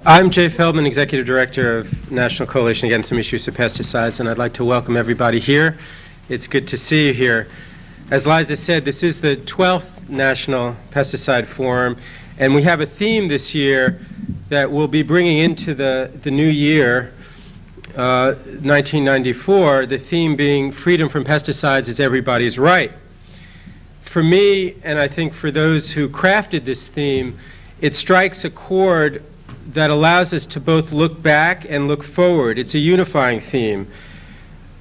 I'm Jay Feldman, Executive Director of National Coalition Against the Misuse of Pesticides, and I'd like to welcome everybody here. It's good to see you here. As Liza said, this is the 12th National Pesticide Forum, and we have a theme this year that we'll be bringing into the new year, 1994, the theme being freedom from pesticides is everybody's right. For me, and I think for those who crafted this theme, it strikes a chord that allows us to both look back and look forward. It's a unifying theme.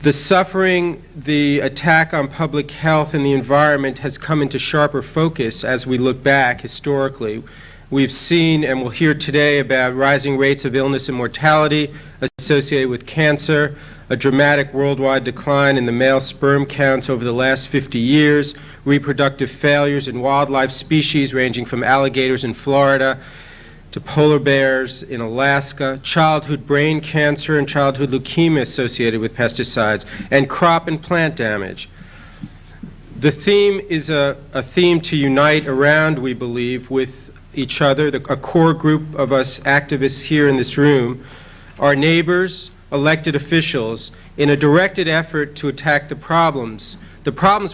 The suffering, the attack on public health and the environment has come into sharper focus as we look back historically. We've seen and we'll hear today about rising rates of illness and mortality associated with cancer, a dramatic worldwide decline in the male sperm counts over the last 50 years, reproductive failures in wildlife species ranging from alligators in Florida to polar bears in Alaska, childhood brain cancer and childhood leukemia associated with pesticides, and crop and plant damage. The theme is a theme to unite around, we believe, with each other, a core group of us activists here in this room, our neighbors, elected officials, in a directed effort to attack the problems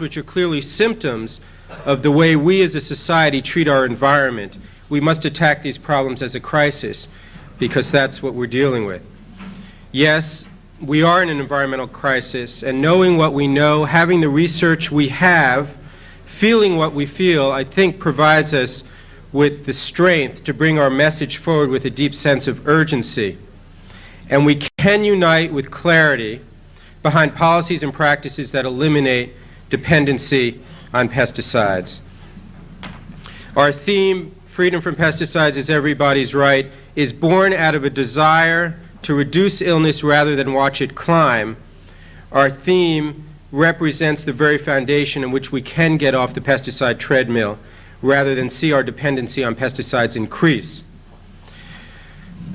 which are clearly symptoms of the way we as a society treat our environment. We must attack these problems as a crisis because that's what we're dealing with. Yes, we are in an environmental crisis, and knowing what we know, having the research we have, feeling what we feel, I think provides us with the strength to bring our message forward with a deep sense of urgency. And we can unite with clarity behind policies and practices that eliminate dependency on pesticides. Our theme, freedom from pesticides is everybody's right, is born out of a desire to reduce illness rather than watch it climb. Our theme represents the very foundation in which we can get off the pesticide treadmill rather than see our dependency on pesticides increase.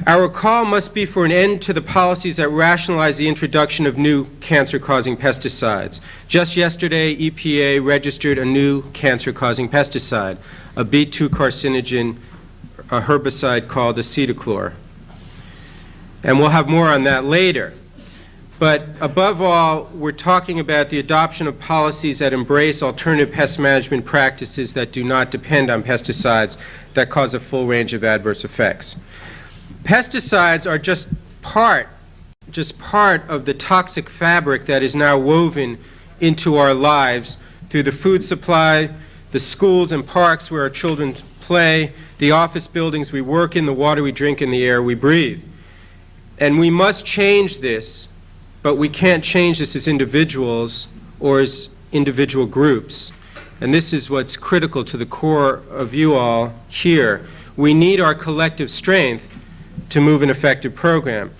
Our call must be for an end to the policies that rationalize the introduction of new cancer-causing pesticides. Just yesterday, EPA registered a new cancer-causing pesticide, a B2 carcinogen, a herbicide called acetochlor. And we'll have more on that later. But above all, we're talking about the adoption of policies that embrace alternative pest management practices that do not depend on pesticides that cause a full range of adverse effects. Pesticides are just part of the toxic fabric that is now woven into our lives through the food supply, the schools and parks where our children play, the office buildings we work in, the water we drink, and the air we breathe. And we must change this, but we can't change this as individuals or as individual groups. And this is what's critical to the core of you all here. We need our collective strength to move an effective program.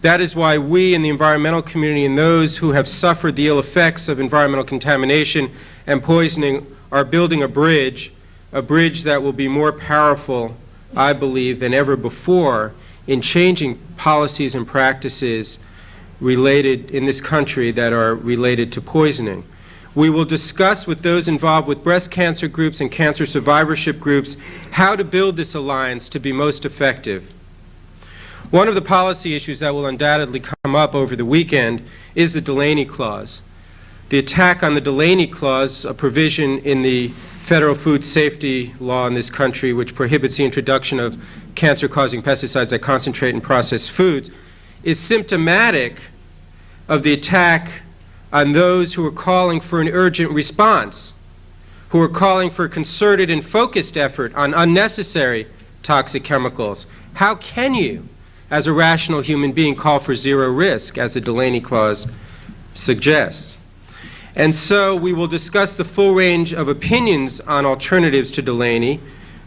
That is why we in the environmental community and those who have suffered the ill effects of environmental contamination and poisoning are building a bridge that will be more powerful, I believe, than ever before in changing policies and practices related in this country that are related to poisoning. We will discuss with those involved with breast cancer groups and cancer survivorship groups how to build this alliance to be most effective. One of the policy issues that will undoubtedly come up over the weekend is the Delaney Clause. The attack on the Delaney Clause, a provision in the federal food safety law in this country which prohibits the introduction of cancer-causing pesticides that concentrate in processed foods, is symptomatic of the attack on those who are calling for an urgent response, who are calling for a concerted and focused effort on unnecessary toxic chemicals. How can you, as a rational human being, call for zero risk, as the Delaney Clause suggests? And so we will discuss the full range of opinions on alternatives to Delaney,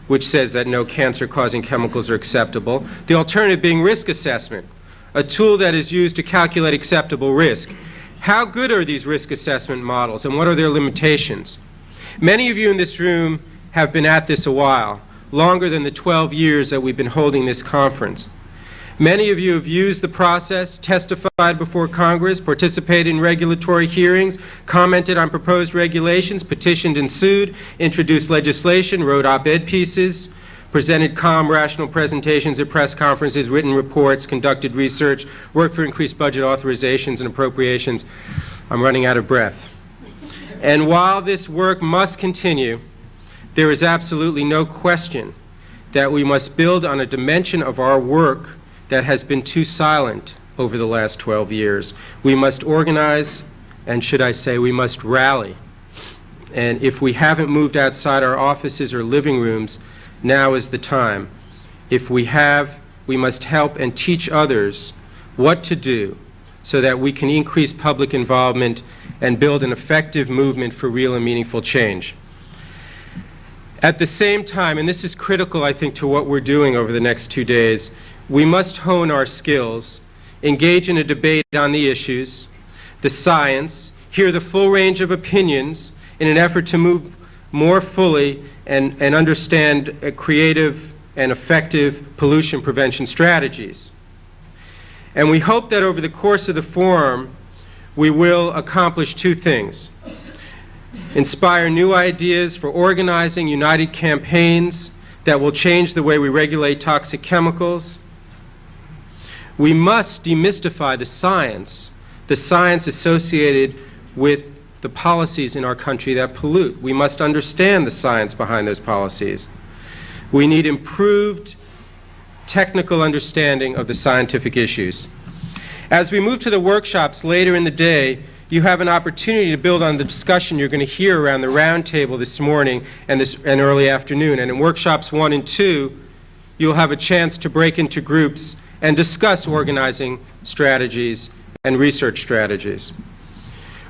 which says that no cancer-causing chemicals are acceptable, the alternative being risk assessment, a tool that is used to calculate acceptable risk. How good are these risk assessment models, and what are their limitations? Many of you in this room have been at this a while, longer than the 12 years that we've been holding this conference. Many of you have used the process, testified before Congress, participated in regulatory hearings, commented on proposed regulations, petitioned and sued, introduced legislation, wrote op-ed pieces, presented calm, rational presentations at press conferences, written reports, conducted research, worked for increased budget authorizations and appropriations. I'm running out of breath. And while this work must continue, there is absolutely no question that we must build on a dimension of our work that has been too silent over the last 12 years. We must organize, and should I say, we must rally. And if we haven't moved outside our offices or living rooms, now is the time. If we have, we must help and teach others what to do so that we can increase public involvement and build an effective movement for real and meaningful change. At the same time, and this is critical, I think, to what we're doing over the next 2 days, we must hone our skills, engage in a debate on the issues, the science, hear the full range of opinions in an effort to move more fully and understand creative and effective pollution prevention strategies. And we hope that over the course of the forum, we will accomplish 2 things. Inspire new ideas for organizing united campaigns that will change the way we regulate toxic chemicals. We must demystify the science associated with the policies in our country that pollute. We must understand the science behind those policies. We need improved technical understanding of the scientific issues. As we move to the workshops later in the day, you have an opportunity to build on the discussion you're going to hear around the round table this morning and early afternoon. And in workshops 1 and 2, you'll have a chance to break into groups and discuss organizing strategies and research strategies.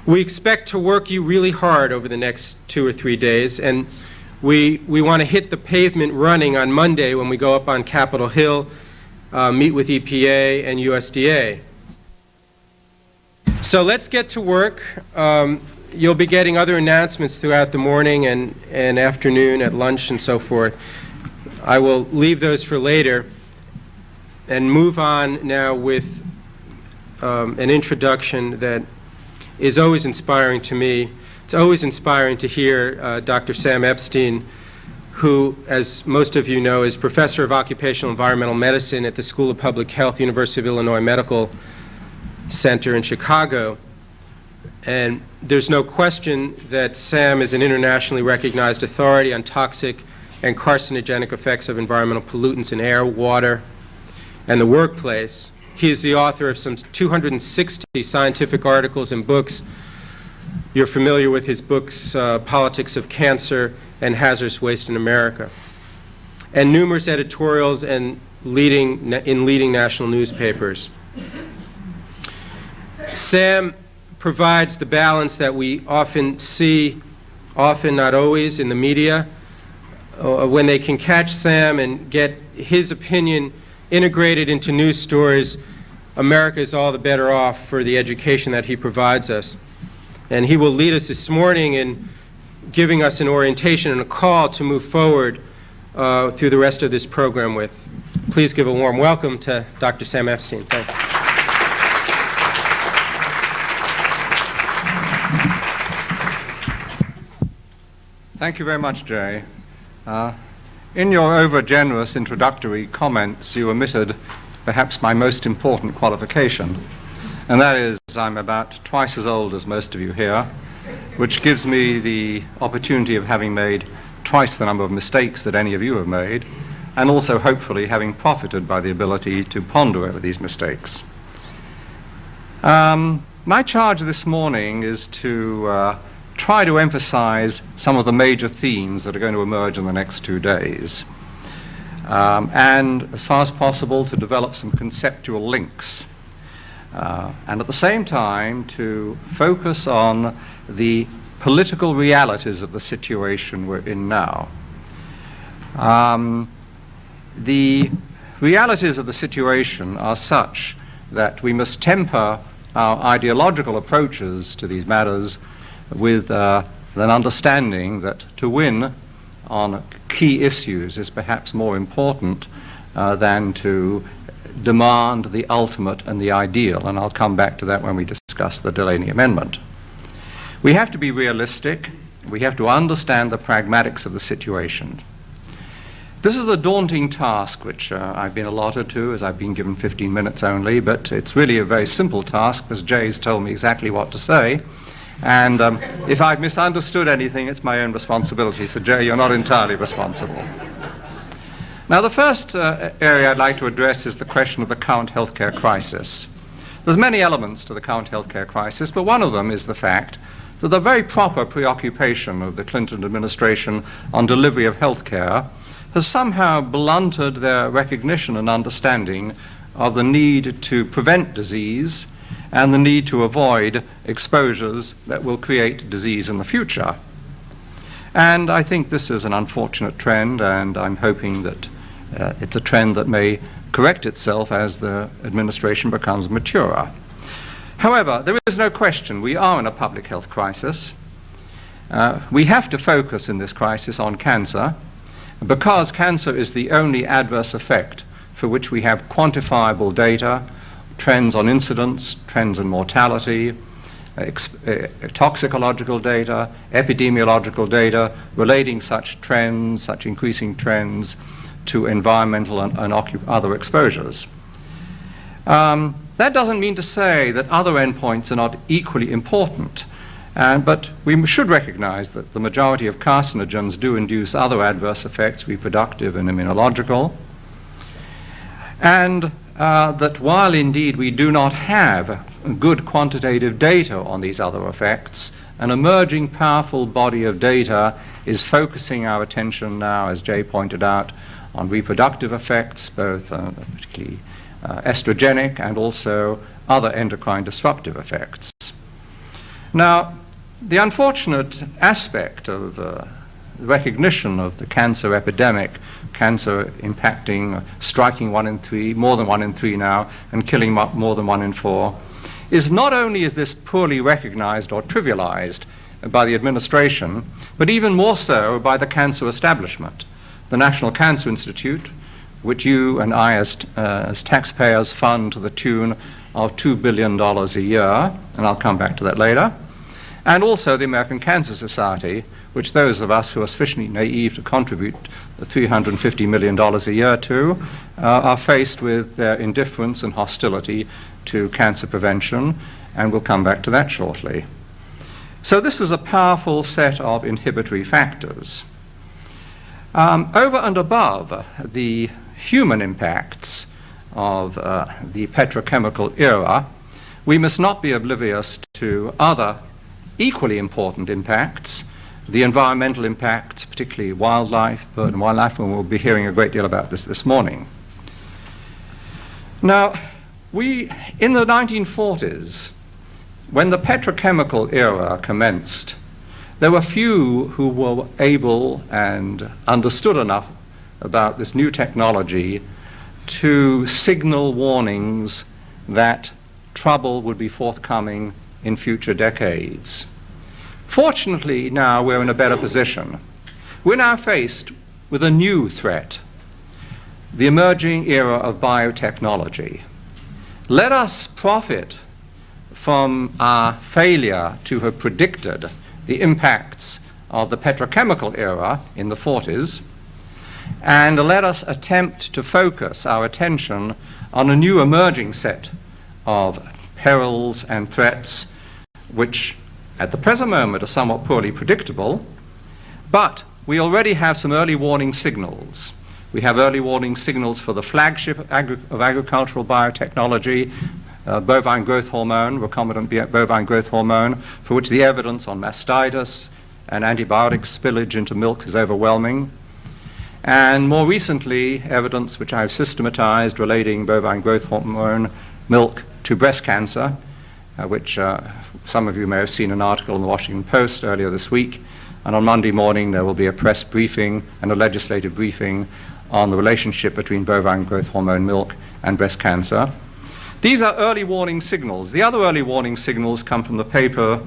We expect to work you really hard over the next 2 or 3 days, and we want to hit the pavement running on Monday when we go up on Capitol Hill, meet with EPA and USDA. So let's get to work. You'll be getting other announcements throughout the morning and afternoon at lunch and so forth. I will leave those for later and move on now with an introduction that is always inspiring to me. It's always inspiring to hear Dr. Sam Epstein, who, as most of you know, is Professor of Occupational Environmental Medicine at the School of Public Health, University of Illinois Medical Center in Chicago. And there's no question that Sam is an internationally recognized authority on toxic and carcinogenic effects of environmental pollutants in air, water, and the workplace. He is the author of some 260 scientific articles and books. You're familiar with his books, Politics of Cancer and Hazardous Waste in America, and numerous editorials and leading national newspapers. Sam provides the balance that we often see, often not always, in the media. When they can catch Sam and get his opinion integrated into news stories, America is all the better off for the education that he provides us. And he will lead us this morning in giving us an orientation and a call to move forward through the rest of this program with. Please give a warm welcome to Dr. Sam Epstein. Thanks. Thank you very much, Jay. In your over-generous introductory comments, you omitted perhaps my most important qualification, and that is I'm about twice as old as most of you here, which gives me the opportunity of having made twice the number of mistakes that any of you have made, and also hopefully having profited by the ability to ponder over these mistakes. My charge this morning is to try to emphasize some of the major themes that are going to emerge in the next 2 days, and as far as possible to develop some conceptual links, and at the same time to focus on the political realities of the situation we're in now. The realities of the situation are such that we must temper our ideological approaches to these matters with an understanding that to win on key issues is perhaps more important than to demand the ultimate and the ideal, and I'll come back to that when we discuss the Delaney Amendment. We have to be realistic. We have to understand the pragmatics of the situation. This is a daunting task which I've been allotted to, as I've been given 15 minutes only, but it's really a very simple task because Jay's told me exactly what to say. And if I've misunderstood anything, it's my own responsibility. So Jay, you're not entirely responsible. Now, the first area I'd like to address is the question of the current healthcare crisis. There's many elements to the current healthcare crisis, but one of them is the fact that the very proper preoccupation of the Clinton administration on delivery of healthcare has somehow blunted their recognition and understanding of the need to prevent disease and the need to avoid exposures that will create disease in the future. And I think this is an unfortunate trend, and I'm hoping that it's a trend that may correct itself as the administration becomes maturer. However, there is no question we are in a public health crisis. We have to focus in this crisis on cancer, because cancer is the only adverse effect for which we have quantifiable data, trends on incidence, trends in mortality, toxicological data, epidemiological data relating such trends, such increasing trends to environmental and other exposures. That doesn't mean to say that other endpoints are not equally important. But we should recognize that the majority of carcinogens do induce other adverse effects, reproductive and immunological, and that while indeed we do not have good quantitative data on these other effects, an emerging powerful body of data is focusing our attention now, as Jay pointed out, on reproductive effects, both particularly estrogenic and also other endocrine disruptive effects. Now, the unfortunate aspect of recognition of the cancer epidemic, cancer impacting, striking 1 in 3, more than 1 in 3 now, and killing more than 1 in 4, is not only is this poorly recognized or trivialized by the administration, but even more so by the cancer establishment. The National Cancer Institute, which you and I as taxpayers fund to the tune of $2 billion a year, and I'll come back to that later, and also the American Cancer Society, which those of us who are sufficiently naive to contribute $350 million a year to, are faced with their indifference and hostility to cancer prevention, and we'll come back to that shortly. So this is a powerful set of inhibitory factors. Over and above the human impacts of the petrochemical era, we must not be oblivious to other equally important impacts, the environmental impacts, particularly wildlife, bird and wildlife, and we'll be hearing a great deal about this morning. Now, in the 1940s, when the petrochemical era commenced, there were few who were able and understood enough about this new technology to signal warnings that trouble would be forthcoming in future decades. Fortunately, now we're in a better position. We're now faced with a new threat, the emerging era of biotechnology. Let us profit from our failure to have predicted the impacts of the petrochemical era in the 40s, and let us attempt to focus our attention on a new emerging set of perils and threats which at the present moment are somewhat poorly predictable, but we already have some early warning signals. We have early warning signals for the flagship of agricultural biotechnology, bovine growth hormone, recombinant bovine growth hormone, for which the evidence on mastitis and antibiotic spillage into milk is overwhelming. And more recently, evidence which I've systematized relating bovine growth hormone milk to breast cancer, which some of you may have seen an article in the Washington Post earlier this week. And on Monday morning, there will be a press briefing and a legislative briefing on the relationship between bovine growth hormone milk and breast cancer. These are early warning signals. The other early warning signals come from the paper,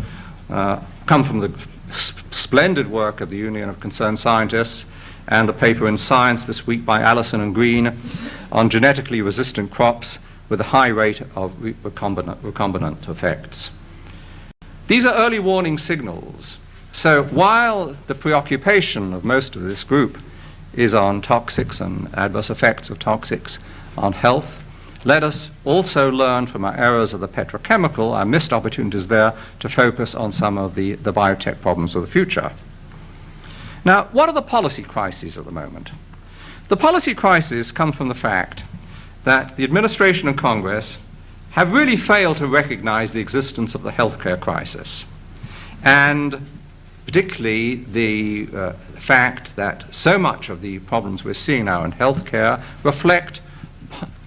come from the splendid work of the Union of Concerned Scientists and the paper in Science this week by Allison and Green on genetically resistant crops with a high rate of recombinant effects. These are early warning signals. So while the preoccupation of most of this group is on toxics and adverse effects of toxics on health. Let us also learn from our errors of the petrochemical, our missed opportunities there, to focus on some of the biotech problems of the future. Now, what are the policy crises at the moment? The policy crises come from the fact that the administration and Congress have really failed to recognize the existence of the healthcare crisis, and particularly the fact that so much of the problems we're seeing now in healthcare reflect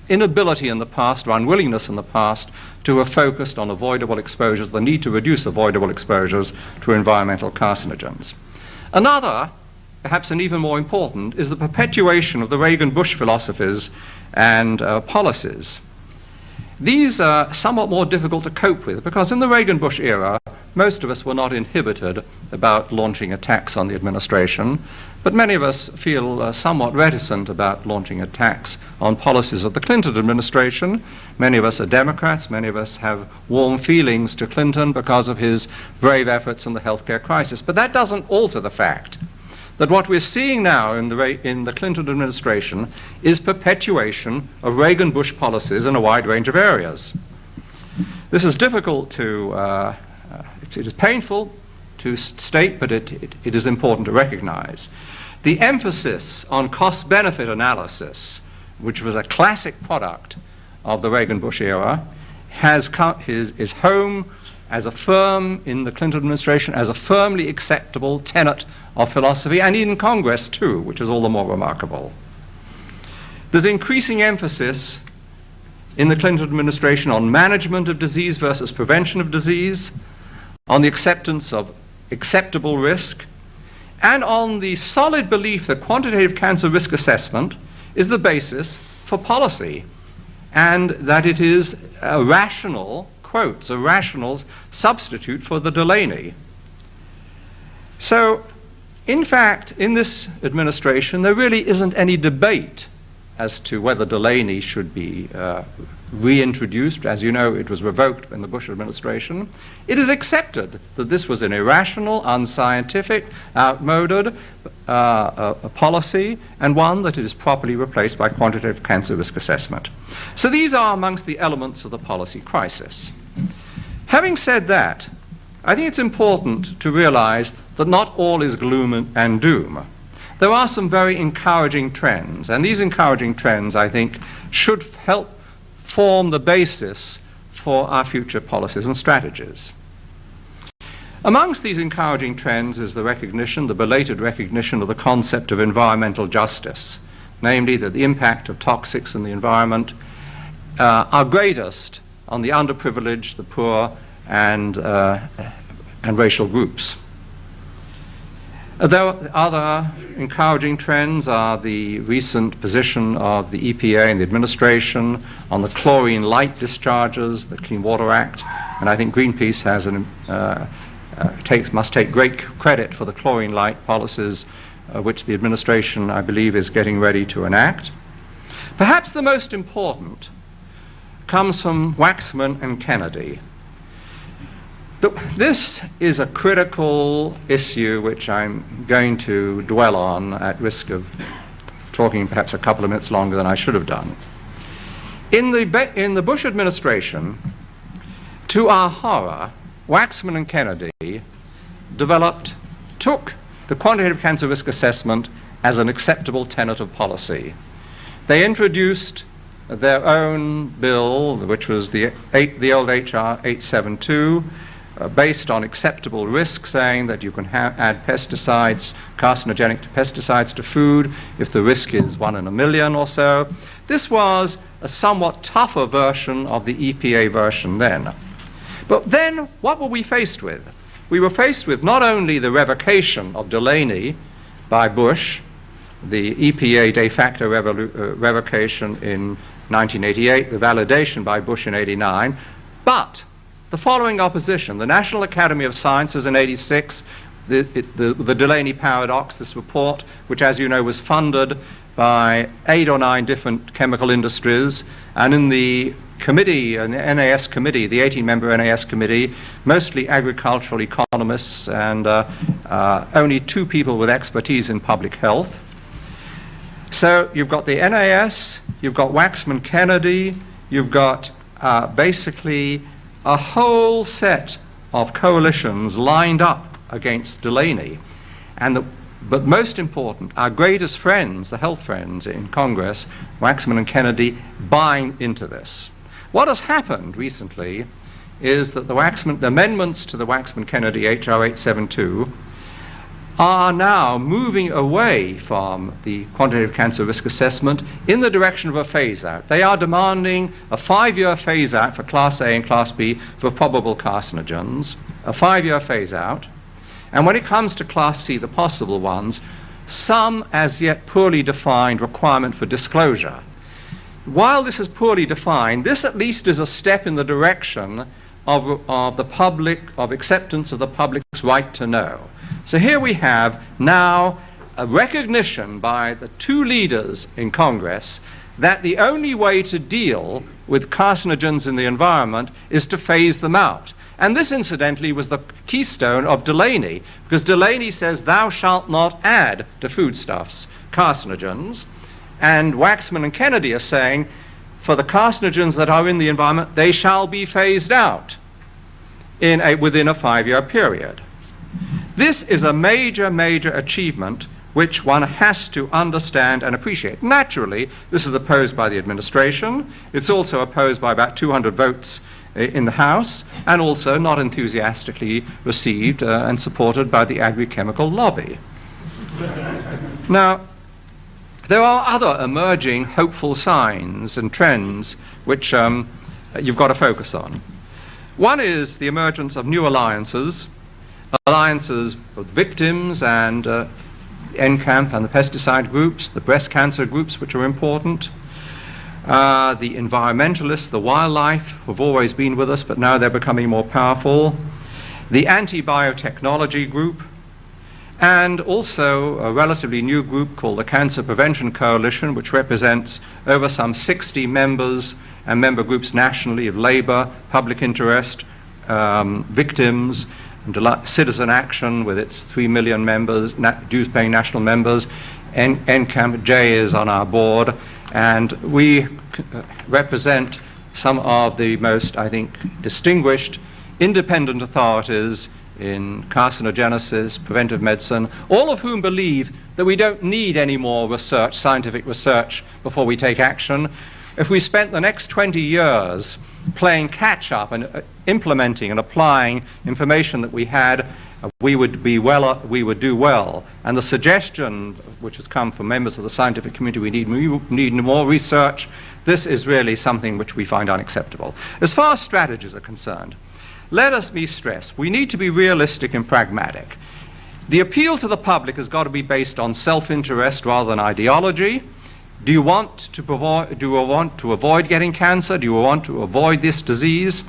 inability in the past or unwillingness in the past to have focused on avoidable exposures, the need to reduce avoidable exposures to environmental carcinogens. Another, perhaps an even more important, is the perpetuation of the Reagan-Bush philosophies and policies. These are somewhat more difficult to cope with because in the Reagan-Bush era, most of us were not inhibited about launching attacks on the administration, but many of us feel somewhat reticent about launching attacks on policies of the Clinton administration. Many of us are Democrats. Many of us have warm feelings to Clinton because of his brave efforts in the healthcare crisis. But that doesn't alter the fact that what we're seeing now in the Clinton administration is perpetuation of Reagan-Bush policies in a wide range of areas. This is difficult to, it is painful to state, but it is important to recognize. The emphasis on cost-benefit analysis, which was a classic product of the Reagan-Bush era, is home as a firm in the Clinton administration, as a firmly acceptable tenet of philosophy, and in Congress too, which is all the more remarkable. There's increasing emphasis in the Clinton administration on management of disease versus prevention of disease, on the acceptance of acceptable risk, and on the solid belief that quantitative cancer risk assessment is the basis for policy, and that it is a rational, quotes, a rational substitute for the Delaney. So, in fact, in this administration, there really isn't any debate as to whether Delaney should be reintroduced. As you know, it was revoked in the Bush administration. It is accepted that this was an irrational, unscientific, outmoded policy, and one that is properly replaced by quantitative cancer risk assessment. So these are amongst the elements of the policy crisis. Having said that, I think it's important to realize that not all is gloom and doom. There are some very encouraging trends, and these encouraging trends, I think, should help form the basis for our future policies and strategies. Amongst these encouraging trends is the recognition, the belated recognition of the concept of environmental justice, namely that the impact of toxics in the environment are greatest on the underprivileged, the poor, and racial groups. Other encouraging trends are the recent position of the EPA and the administration on the chlorine light discharges, the Clean Water Act, and I think Greenpeace has must take great credit for the chlorine light policies which the administration, I believe, is getting ready to enact. Perhaps the most important comes from Waxman and Kennedy. This is a critical issue which I'm going to dwell on at risk of talking perhaps a couple of minutes longer than I should have done. In the Bush administration, to our horror, Waxman and Kennedy took the quantitative cancer risk assessment as an acceptable tenet of policy. They introduced their own bill, which was the old HR 872, based on acceptable risk, saying that you can add pesticides, carcinogenic pesticides to food if the risk is 1 in a million or so. This was a somewhat tougher version of the EPA version then. But then what were we faced with? We were faced with not only the revocation of Delaney by Bush, the EPA de facto revocation in 1988, the validation by Bush in 89, but the following opposition. The National Academy of Sciences in 86, the Delaney paradox, this report, which as you know was funded by 8 or 9 different chemical industries, and in the committee, an NAS committee, the 18-member NAS committee, mostly agricultural economists and only 2 people with expertise in public health. So you've got the NAS, you've got Waxman-Kennedy, you've got basically a whole set of coalitions lined up against Delaney. But most important, our greatest friends, the health friends in Congress, Waxman and Kennedy, buying into this. What has happened recently is that the amendments to the Waxman-Kennedy H.R. 872 are now moving away from the quantitative cancer risk assessment in the direction of a phase-out. They are demanding a 5-year phase-out for Class A and Class B for probable carcinogens, a 5-year phase-out. And when it comes to Class C, the possible ones, some as yet poorly defined requirement for disclosure. While this is poorly defined, this at least is a step in the direction of the public, of acceptance of the public's right to know. So here we have now a recognition by the two leaders in Congress that the only way to deal with carcinogens in the environment is to phase them out. And this, incidentally, was the keystone of Delaney, because Delaney says, thou shalt not add to foodstuffs carcinogens. And Waxman and Kennedy are saying, for the carcinogens that are in the environment, they shall be phased out within a 5-year period. This is a major, major achievement which one has to understand and appreciate. Naturally, this is opposed by the administration. It's also opposed by about 200 votes in the House, and also not enthusiastically received and supported by the agrochemical lobby. Now, there are other emerging hopeful signs and trends which you've got to focus on. One is the emergence of new alliances with victims and NCAMP and the pesticide groups, the breast cancer groups, which are important. The environmentalists, the wildlife, have always been with us, but now they're becoming more powerful. The anti-biotechnology group, and also a relatively new group called the Cancer Prevention Coalition, which represents over some 60 members and member groups nationally of labor, public interest, victims, and citizen action with its 3 million members, dues-paying national members. NCAMP J is on our board, and we represent some of the most, I think, distinguished independent authorities in carcinogenesis, preventive medicine, all of whom believe that we don't need any more research, scientific research, before we take action. If we spent the next 20 years playing catch-up and implementing and applying information that we had, we would do well. And the suggestion, which has come from members of the scientific community, we need more research, this is really something which we find unacceptable. As far as strategies are concerned, let us be stressed, we need to be realistic and pragmatic. The appeal to the public has got to be based on self-interest rather than ideology. Do you want to avoid getting cancer? Do you want to avoid this disease?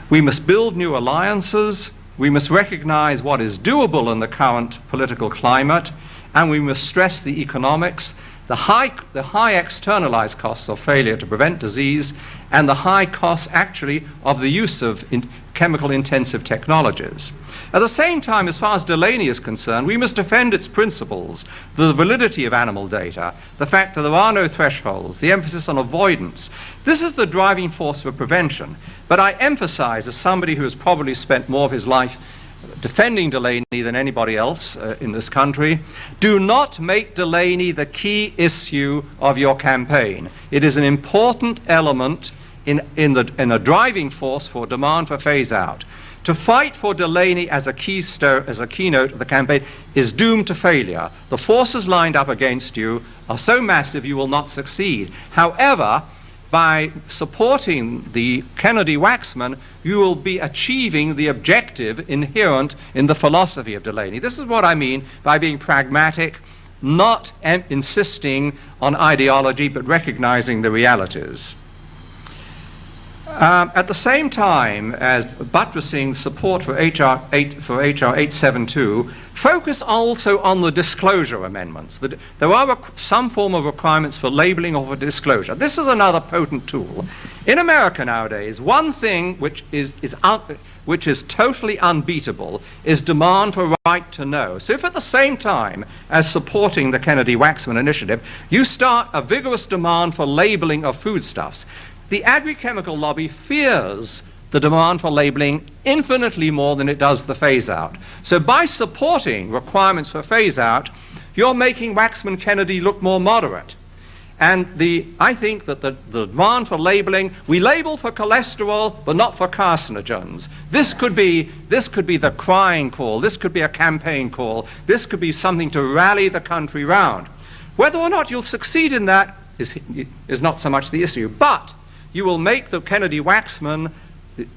We must build new alliances. We must recognize what is doable in the current political climate, and we must stress the economics, the high externalized costs of failure to prevent disease, and the high costs actually of the use of chemical-intensive technologies. At the same time, as far as Delaney is concerned, we must defend its principles, the validity of animal data, the fact that there are no thresholds, the emphasis on avoidance. This is the driving force for prevention. But I emphasize, as somebody who has probably spent more of his life defending Delaney than anybody else in this country, do not make Delaney the key issue of your campaign. It is an important element in a driving force for demand for phase-out. To fight for Delaney as a keynote of the campaign is doomed to failure. The forces lined up against you are so massive you will not succeed. However, by supporting the Kennedy-Waxman, you will be achieving the objective inherent in the philosophy of Delaney. This is what I mean by being pragmatic, not insisting on ideology, but recognizing the realities. At the same time as buttressing support for HR 872, focus also on the disclosure amendments. There are some form of requirements for labeling or for disclosure. This is another potent tool. In America nowadays, one thing which is totally unbeatable is demand for right to know. So if at the same time as supporting the Kennedy-Waxman initiative, you start a vigorous demand for labeling of foodstuffs, the agri-chemical lobby fears the demand for labeling infinitely more than it does the phase-out. So by supporting requirements for phase-out, you're making Waxman-Kennedy look more moderate. And I think that the demand for labeling, we label for cholesterol, but not for carcinogens. This could be the crying call. This could be a campaign call. This could be something to rally the country round. Whether or not you'll succeed in that is not so much the issue. But you will make the Kennedy-Waxman,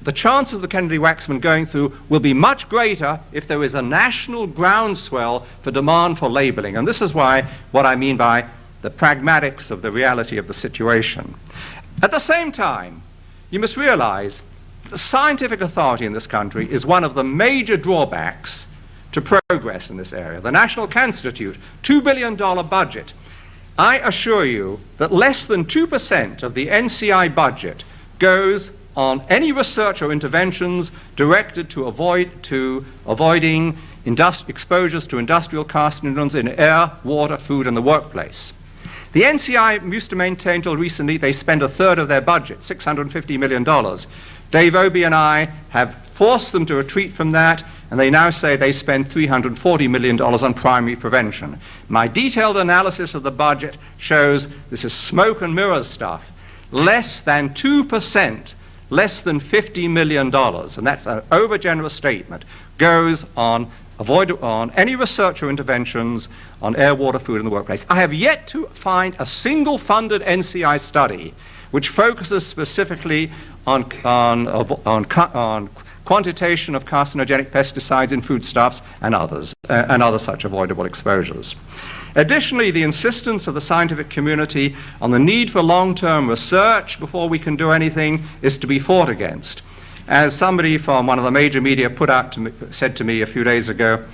the chances of the Kennedy-Waxman going through will be much greater if there is a national groundswell for demand for labeling. And this is what I mean by the pragmatics of the reality of the situation. At the same time, you must realize the scientific authority in this country is one of the major drawbacks to progress in this area. The National Cancer Institute, $2 billion budget. I assure you that less than 2% of the NCI budget goes on any research or interventions directed to avoiding exposures to industrial carcinogens in air, water, food, and the workplace. The NCI used to maintain till recently they spend a third of their budget, $650 million. Dave Obey and I have forced them to retreat from that, and they now say they spend $340 million on primary prevention. My detailed analysis of the budget shows this is smoke and mirrors stuff. Less than 2%, less than $50 million, and that's an overgenerous statement, goes on any research or interventions on air, water, food in the workplace. I have yet to find a single funded NCI study which focuses specifically on quantitation of carcinogenic pesticides in foodstuffs and other such avoidable exposures. Additionally, the insistence of the scientific community on the need for long-term research before we can do anything is to be fought against. As somebody from one of the major media said to me a few days ago,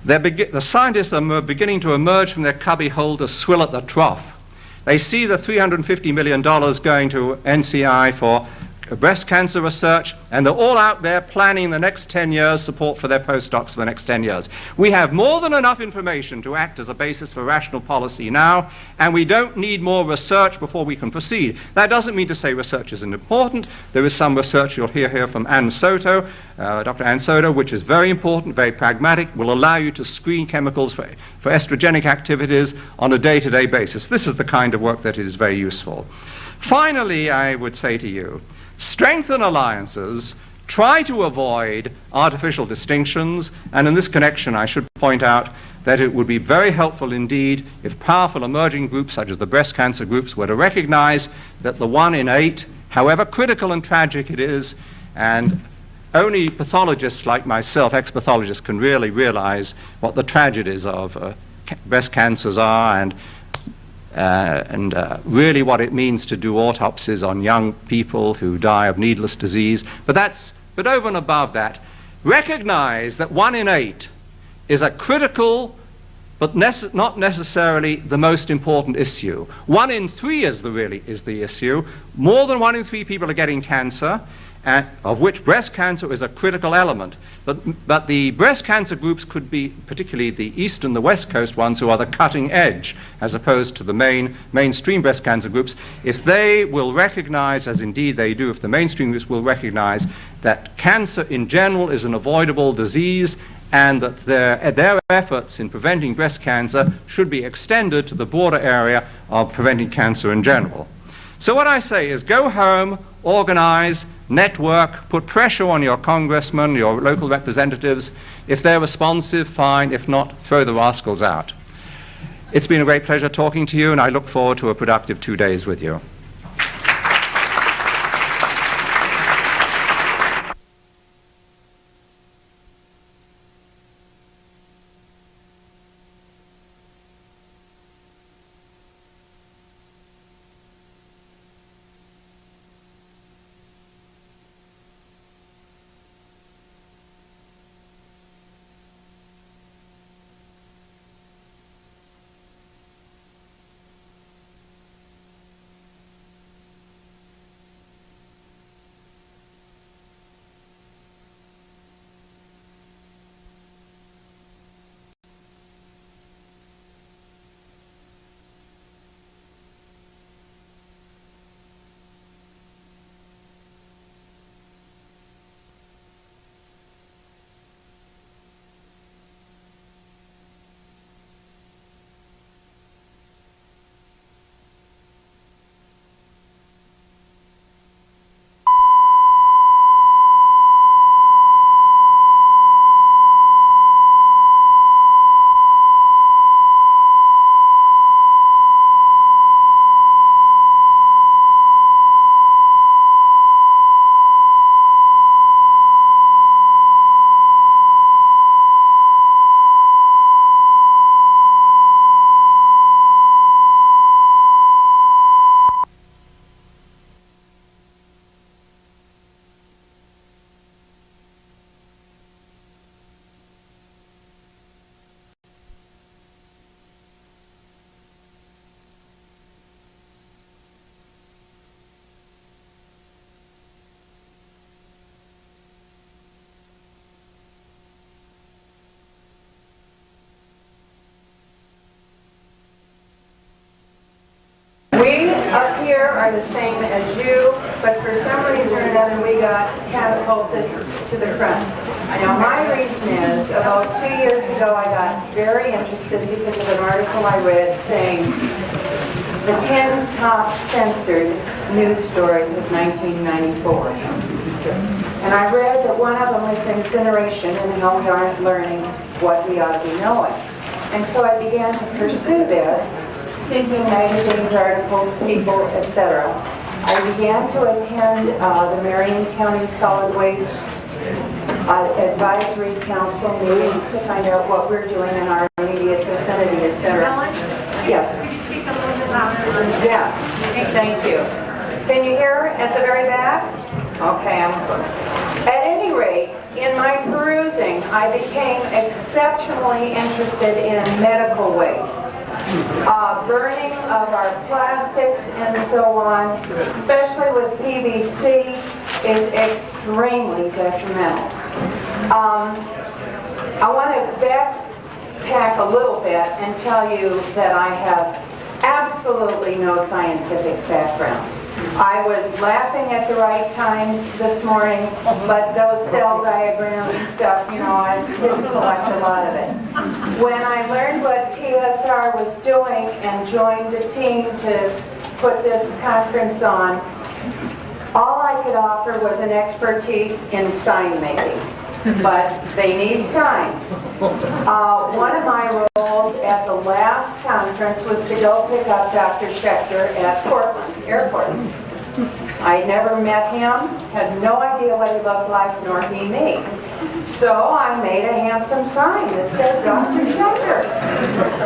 the scientists are beginning to emerge from their cubbyhole to swill at the trough. They see the $350 million going to NCI for breast cancer research, and they're all out there planning the next 10 years support for their postdocs for the next 10 years. We have more than enough information to act as a basis for rational policy now, and we don't need more research before we can proceed. That doesn't mean to say research isn't important. There is some research you'll hear here from Ann Soto, Dr. Ann Soto, which is very important, very pragmatic, will allow you to screen chemicals for estrogenic activities on a day-to-day basis. This is the kind of work that is very useful. Finally, I would say to you, strengthen alliances, try to avoid artificial distinctions, and in this connection I should point out that it would be very helpful indeed if powerful emerging groups such as the breast cancer groups were to recognize that the 1 in 8, however critical and tragic it is, and only pathologists like myself, ex-pathologists, can really realize what the tragedies of breast cancers are and really what it means to do autopsies on young people who die of needless disease. But over and above that, recognize that 1 in 8 is a critical but not necessarily the most important issue. 1 in 3 is the issue. More than 1 in 3 people are getting cancer, of which breast cancer is a critical element. But the breast cancer groups could be, particularly the East and the West Coast ones, who are the cutting edge, as opposed to the mainstream breast cancer groups, if they will recognize, as indeed they do, if the mainstream groups will recognize that cancer in general is an avoidable disease, and that their efforts in preventing breast cancer should be extended to the broader area of preventing cancer in general. So what I say is go home, organize, network, put pressure on your congressmen, your local representatives. If they're responsive, fine. If not, throw the rascals out. It's been a great pleasure talking to you, and I look forward to a productive 2 days with you. are the same as you, but for some reason or another we got catapulted to the front. Now my reason is, about 2 years ago I got very interested because of an article I read saying the 10 top censored news stories of 1994. And I read that one of them was incineration and how we aren't learning what we ought to be knowing. And so I began to pursue this, seeking magazines, articles, people, etc. I began to attend the Marion County Solid Waste Advisory Council meetings to find out what we're doing in our immediate vicinity, etc. Yes. Could you speak a little bit louder? Yes. Thank you. Can you hear at the very back? Okay, at any rate, in my perusing, I became exceptionally interested in medical waste. Burning of our plastics and so on, especially with PVC, is extremely detrimental. I want to backpack a little bit and tell you that I have absolutely no scientific background. I was laughing at the right times this morning, but those cell diagrams and stuff, you know, I didn't collect a lot of it. When I learned what PSR was doing and joined the team to put this conference on, all I could offer was an expertise in sign making. But they need signs. One of my roles at the last conference was to go pick up Dr. Schechter at Portland Airport. I never met him, had no idea what he looked like, nor he me. So I made a handsome sign that said Dr. Schechter.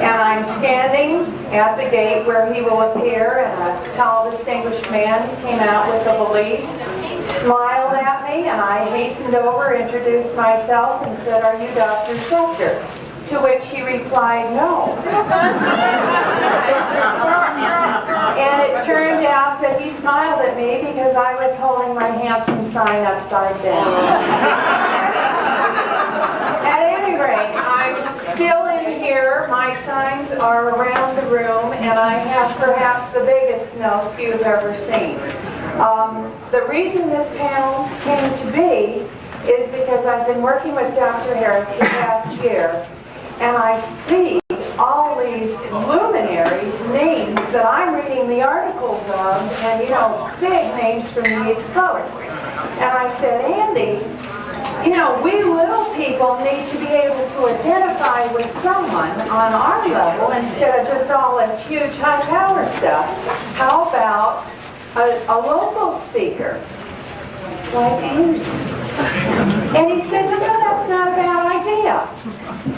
And I'm standing at the gate where he will appear, and a tall, distinguished man came out with the valise, smiled at me, and I hastened over, introduced myself, and said, "Are you Dr. Schechter?" To which he replied, "No." And it turned out that he smiled at me because I was holding my handsome sign upside down. At any rate, I'm still in here. My signs are around the room, and I have perhaps the biggest notes you've ever seen. The reason this panel came to be is because I've been working with Dr. Harris the past year, and I see all these luminaries, names that I'm reading the articles of, and you know, big names from the East Coast. And I said, Andy, you know, we little people need to be able to identify with someone on our level instead of just all this huge high-power stuff. How about a local speaker like you? And he said, you know, that's not a bad idea.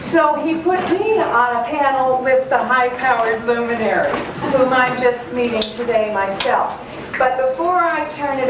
So he put me on a panel with the high-powered luminaries, whom I'm just meeting today myself. But before I turn it